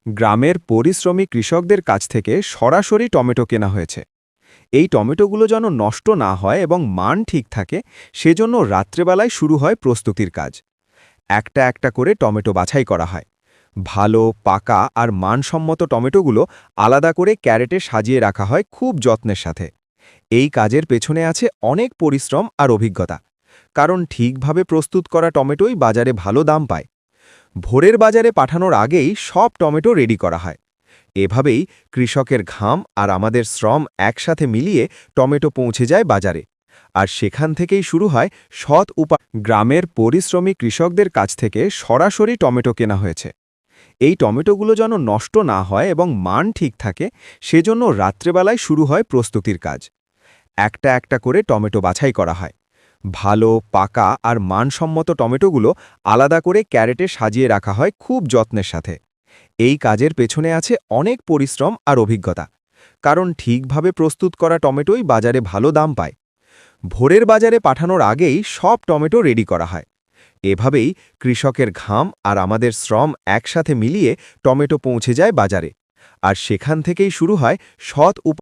গ্রামের পরিশ্রমী কৃষকদের কাছ থেকে সরাসরি টমেটো কেনা হয়েছে। এই টমেটোগুলো যেন নষ্ট না হয় এবং মান ঠিক থাকে, সেজন্য রাত্রেবেলায় শুরু হয় প্রস্তুতির কাজ। একটা একটা করে টমেটো বাছাই করা হয়। ভালো, পাকা আর মানসম্মত টমেটোগুলো আলাদা করে ক্যারেটে সাজিয়ে রাখা হয় খুব যত্নের সাথে। এই কাজের পেছনে আছে অনেক পরিশ্রম আর অভিজ্ঞতা, কারণ ঠিকভাবে প্রস্তুত করা টমেটোই বাজারে ভালো দাম পায়। ভোরের বাজারে পাঠানোর আগেই সব টমেটো রেডি করা হয়। এভাবেই কৃষকের ঘাম আর আমাদের শ্রম একসাথে মিলিয়ে টমেটো পৌঁছে যায় বাজারে। আর সেখান থেকেই শুরু হয় গ্রামের পরিশ্রমী কৃষকদের কাছ থেকে সরাসরি টমেটো কেনা হয়েছে। এই টমেটোগুলো যেন নষ্ট না হয় এবং মান ঠিক থাকে, সেজন্য রাত্রেবেলায় শুরু হয় প্রস্তুতির কাজ। একটা একটা করে টমেটো বাছাই করা হয়। ভালো, পাকা আর মানসম্মত টমেটোগুলো আলাদা করে ক্যারেটে সাজিয়ে রাখা হয় খুব যত্নের সাথে। এই কাজের পেছনে আছে অনেক পরিশ্রম আর অভিজ্ঞতা, কারণ ঠিকভাবে প্রস্তুত করা টমেটোই বাজারে ভালো দাম পায়। ভোরের বাজারে পাঠানোর আগেই সব টমেটো রেডি করা হয়। এভাবেই কৃষকের ঘাম আর আমাদের শ্রম একসাথে মিলিয়ে টমেটো পৌঁছে যায় বাজারে। আর সেখান থেকেই শুরু হয় সৎ